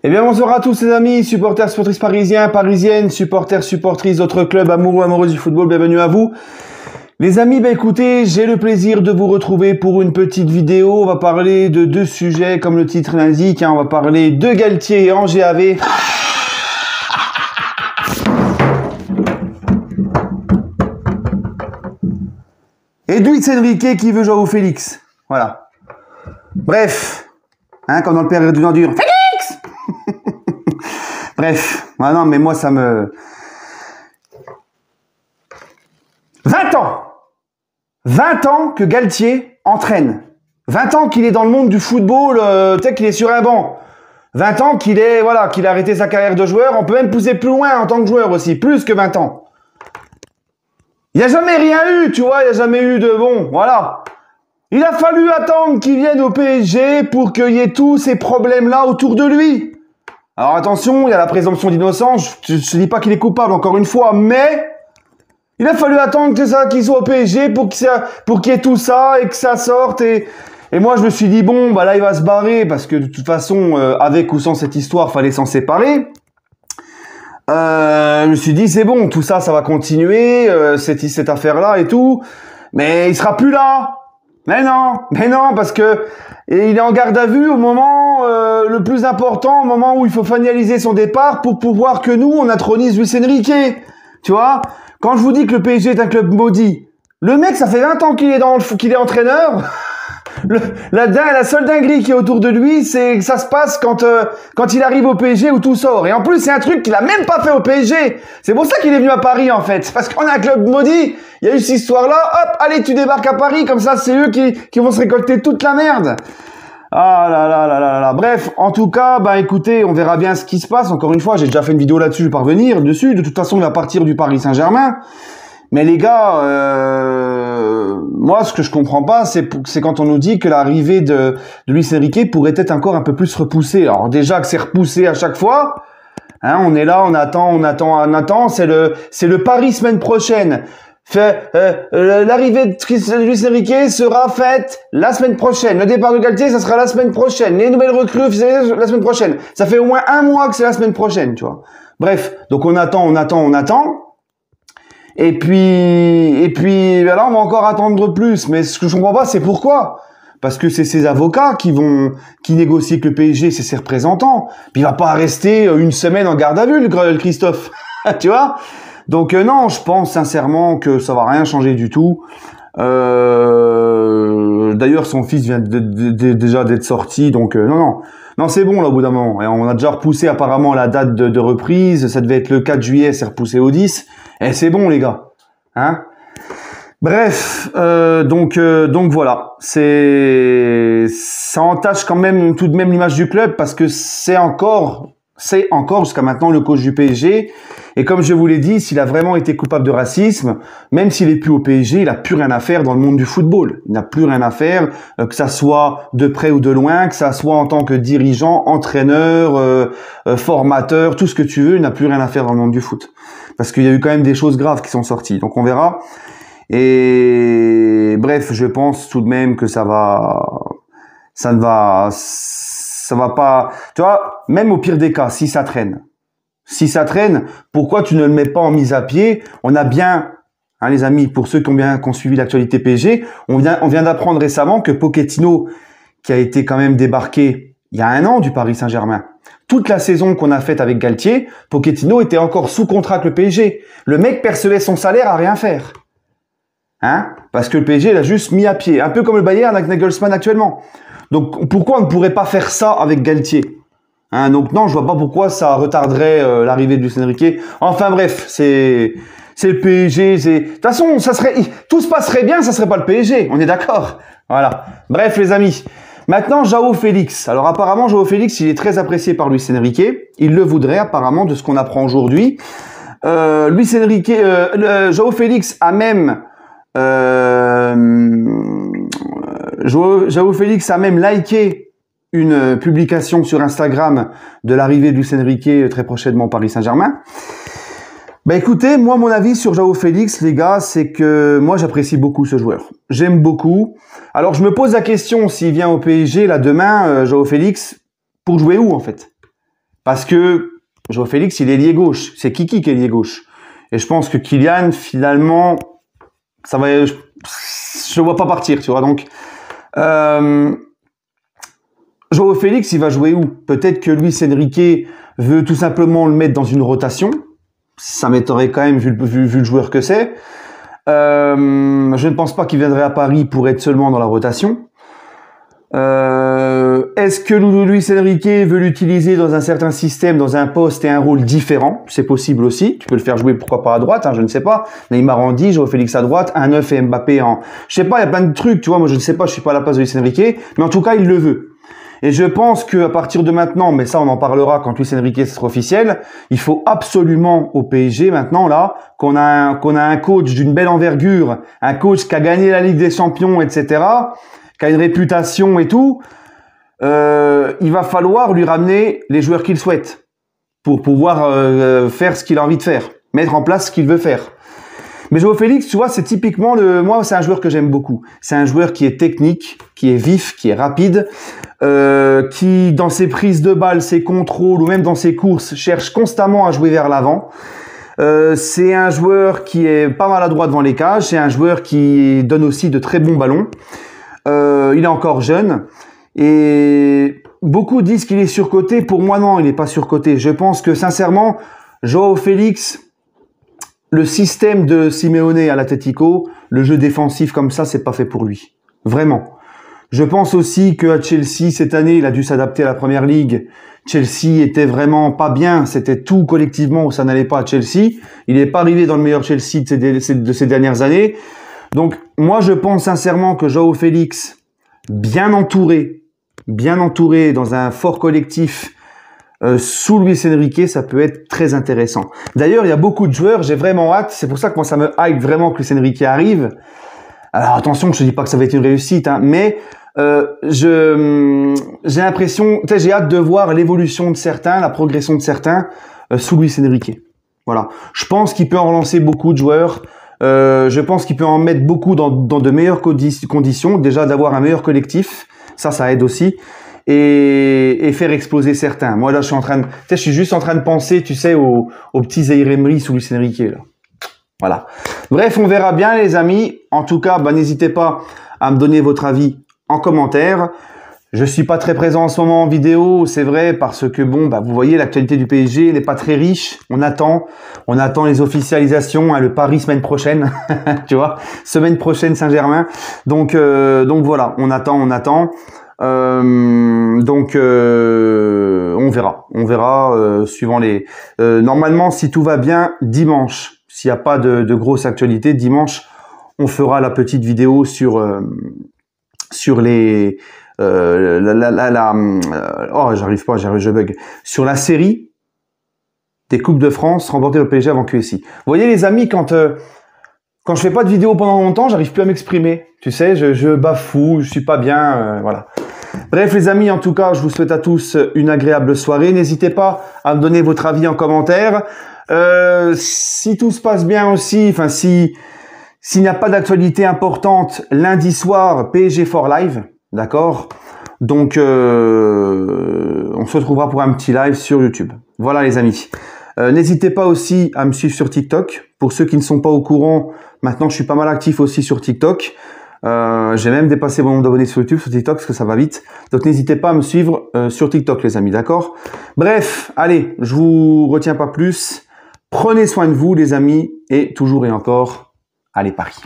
Eh bien bonsoir à tous les amis, supporters, supportrices parisiens, parisiennes, supporters, supportrices d'autres clubs amoureux, amoureuses du football, bienvenue à vous. Les amis, écoutez, j'ai le plaisir de vous retrouver pour une petite vidéo. On va parler de deux sujets comme le titre l'indique, on va parler de Galtier en GAV. Et Luis Enrique qui veut João Félix. Voilà. Bref, comme dans le père de dur. Félix. Bref, non mais moi ça me... 20 ans 20 ans que Galtier entraîne. 20 ans qu'il est dans le monde du football, peut-être qu'il est sur un banc. 20 ans qu'il est, voilà, qu'il a arrêté sa carrière de joueur. On peut même pousser plus loin en tant que joueur aussi, plus que 20 ans. Il n'y a jamais rien eu, tu vois, il n'y a jamais eu de bon, voilà. Il a fallu attendre qu'il vienne au PSG pour qu'il y ait tous ces problèmes-là autour de lui. Alors attention, il y a la présomption d'innocence, je ne dis pas qu'il est coupable encore une fois, mais il a fallu attendre qu'il soit au PSG pour qu'il y ait tout ça et que ça sorte. Et moi je me suis dit, bon, bah là il va se barrer parce que de toute façon, avec ou sans cette histoire, fallait s'en séparer. Je me suis dit, c'est bon, tout ça, ça va continuer, cette affaire-là et tout, mais il sera plus là. Mais non, parce que il est en garde à vue au moment le plus important, au moment où il faut finaliser son départ pour pouvoir que nous, on intronise Luis Enrique. Tu vois, quand je vous dis que le PSG est un club maudit, le mec, ça fait 20 ans qu'il est qu'il est entraîneur. La seule dinguerie qui est autour de lui, c'est que ça se passe quand il arrive au PSG où tout sort. Et en plus, c'est un truc qu'il a même pas fait au PSG. C'est pour ça qu'il est venu à Paris, en fait. Parce qu'on a un club maudit. Il y a eu cette histoire-là. Hop, allez, tu débarques à Paris. Comme ça, c'est eux qui vont se récolter toute la merde. Ah là là là là là. Bref, en tout cas, écoutez, on verra bien ce qui se passe. Encore une fois, j'ai déjà fait une vidéo là-dessus, je vais pas revenir dessus. De toute façon, il va partir du Paris Saint-Germain. Mais les gars, moi, ce que je comprends pas, c'est quand on nous dit que l'arrivée de Luis Enrique pourrait être encore un peu plus repoussée. Alors déjà que c'est repoussé à chaque fois, on est là, on attend. C'est le Paris semaine prochaine. L'arrivée de Luis Enrique sera faite la semaine prochaine. Le départ de Galtier, ça sera la semaine prochaine. Les nouvelles recrues, c'est la semaine prochaine. Ça fait au moins un mois que c'est la semaine prochaine, tu vois. Bref, donc on attend. Et puis, là, on va encore attendre plus. Mais ce que je comprends pas, c'est pourquoi. Parce que c'est ses avocats qui négocient avec le PSG, c'est ses représentants. Puis il va pas rester une semaine en garde à vue, le Christophe. Tu vois? Donc non, je pense sincèrement que ça va rien changer du tout. D'ailleurs, son fils vient déjà d'être sorti, donc non, c'est bon là au bout d'un moment. Et on a déjà repoussé apparemment la date de reprise. Ça devait être le 4 juillet, c'est repoussé au 10. Et c'est bon les gars, Bref, donc voilà, ça entache quand même tout de même l'image du club parce que c'est encore jusqu'à maintenant le coach du PSG. Et comme je vous l'ai dit, s'il a vraiment été coupable de racisme, même s'il est plus au PSG, il a plus rien à faire dans le monde du football. Il n'a plus rien à faire, que ça soit de près ou de loin, que ça soit en tant que dirigeant, entraîneur, formateur, tout ce que tu veux, il n'a plus rien à faire dans le monde du foot. Parce qu'il y a eu quand même des choses graves qui sont sorties. Donc on verra. Et bref, je pense tout de même que ça va pas, tu vois, même au pire des cas, si ça traîne, pourquoi tu ne le mets pas en mise à pied? On a bien, les amis, pour ceux qui ont suivi l'actualité PSG, on vient d'apprendre récemment que Pochettino, qui a été quand même débarqué il y a un an du Paris Saint-Germain, toute la saison qu'on a faite avec Galtier, Pochettino était encore sous contrat avec le PSG. Le mec percevait son salaire à rien faire. Parce que le PSG l'a juste mis à pied. Un peu comme le Bayern avec Nagelsmann actuellement. Donc, pourquoi on ne pourrait pas faire ça avec Galtier? Donc non, je vois pas pourquoi ça retarderait l'arrivée de Luis Enrique. Enfin bref, c'est le PSG. De toute façon, tout se passerait bien, ça serait pas le PSG. On est d'accord. Voilà. Bref, les amis. Maintenant, João Félix. Alors apparemment, João Félix, il est très apprécié par Luis Enrique. Il le voudrait apparemment de ce qu'on apprend aujourd'hui. Luis Enrique, João Félix a même João Félix a même liké une publication sur Instagram de l'arrivée de Luis Enrique très prochainement au Paris Saint-Germain. Écoutez, moi mon avis sur João Félix, les gars, c'est que moi j'apprécie beaucoup ce joueur. J'aime beaucoup. Alors je me pose la question, s'il vient au PSG là demain, João Félix, pour jouer où en fait? Parce que Joao Félix, il est ailier gauche. C'est Kiki qui est ailier gauche. Et je pense que Kylian, finalement, ça va, je le vois pas partir, tu vois. Donc, Joao Félix, il va jouer où? Peut-être que Luis Enrique veut tout simplement le mettre dans une rotation. Ça m'étonnerait quand même vu le joueur que c'est. Je ne pense pas qu'il viendrait à Paris pour être seulement dans la rotation. Est-ce que Luis Enrique veut l'utiliser dans un certain système, dans un poste et un rôle différent? C'est possible aussi. Tu peux le faire jouer, pourquoi pas à droite, hein, je ne sais pas. Neymar en 10, Joao Félix à droite, un 9 et Mbappé en... Je sais pas, il y a plein de trucs, tu vois. Moi, je ne sais pas, je suis pas à la place de Luis Enrique. Mais en tout cas, il le veut. Et je pense qu'à partir de maintenant, mais ça, on en parlera quand Luis Enrique sera officiel, il faut absolument au PSG, maintenant, là, qu'on a un coach d'une belle envergure, un coach qui a gagné la Ligue des Champions, etc., qui a une réputation et tout, il va falloir lui ramener les joueurs qu'il souhaite pour pouvoir faire ce qu'il a envie de faire, mettre en place ce qu'il veut faire. Mais Joao Félix, tu vois, c'est typiquement moi, c'est un joueur que j'aime beaucoup. C'est un joueur qui est technique, qui est vif, qui est rapide, qui, dans ses prises de balles, ses contrôles ou même dans ses courses, cherche constamment à jouer vers l'avant. C'est un joueur qui est pas maladroit devant les cages. C'est un joueur qui donne aussi de très bons ballons. Il est encore jeune et beaucoup disent qu'il est surcoté. Pour moi, non, il n'est pas surcoté. Je pense que sincèrement, Joao Félix, le système de Simeone à l'Atlético, le jeu défensif comme ça, c'est pas fait pour lui. Vraiment. Je pense aussi qu'à Chelsea, cette année, il a dû s'adapter à la Première Ligue. Chelsea était vraiment pas bien. C'était tout collectivement où ça n'allait pas à Chelsea. Il n'est pas arrivé dans le meilleur Chelsea de ces dernières années. Donc, moi, je pense sincèrement que Joao Félix, bien entouré dans un fort collectif sous Luis Enrique, ça peut être très intéressant. D'ailleurs, il y a beaucoup de joueurs, j'ai vraiment hâte. C'est pour ça que moi, ça me hype vraiment que Luis Enrique arrive. Alors, attention, je ne dis pas que ça va être une réussite, hein, mais j'ai l'impression, j'ai hâte de voir l'évolution de certains, la progression de certains sous Luis Enrique. Voilà. Je pense qu'il peut en relancer beaucoup de joueurs. Je pense qu'il peut en mettre beaucoup dans de meilleures conditions. Déjà d'avoir un meilleur collectif, ça aide aussi. Et faire exploser certains. Moi là, je suis juste en train de penser, tu sais, aux petits Zaïre Emery sous Luis Enrique là. Voilà. Bref, on verra bien les amis. En tout cas, n'hésitez pas à me donner votre avis en commentaire. Je suis pas très présent en ce moment en vidéo, c'est vrai, parce que bon, vous voyez, l'actualité du PSG n'est pas très riche. On attend les officialisations, hein, le Paris semaine prochaine, tu vois, semaine prochaine Saint-Germain. Donc voilà, on attend. On verra suivant les. Normalement, si tout va bien, dimanche, s'il n'y a pas de grosse actualité, dimanche, on fera la petite vidéo sur les. Je bug. Sur la série des Coupes de France remportées au PSG avant QSI. Vous voyez les amis, quand je fais pas de vidéo pendant longtemps, j'arrive plus à m'exprimer. Tu sais, je bafoue, je suis pas bien, voilà. Bref les amis, en tout cas, je vous souhaite à tous une agréable soirée. N'hésitez pas à me donner votre avis en commentaire. Si tout se passe bien aussi, enfin s'il n'y a pas d'actualité importante, lundi soir, PSG for Live. D'accord? Donc, on se retrouvera pour un petit live sur YouTube. Voilà les amis. N'hésitez pas aussi à me suivre sur TikTok. Pour ceux qui ne sont pas au courant, maintenant je suis pas mal actif aussi sur TikTok. J'ai même dépassé mon nombre d'abonnés sur YouTube, sur TikTok, parce que ça va vite. Donc n'hésitez pas à me suivre sur TikTok les amis, d'accord? Bref, allez, je vous retiens pas plus. Prenez soin de vous les amis, et toujours et encore, allez Paris.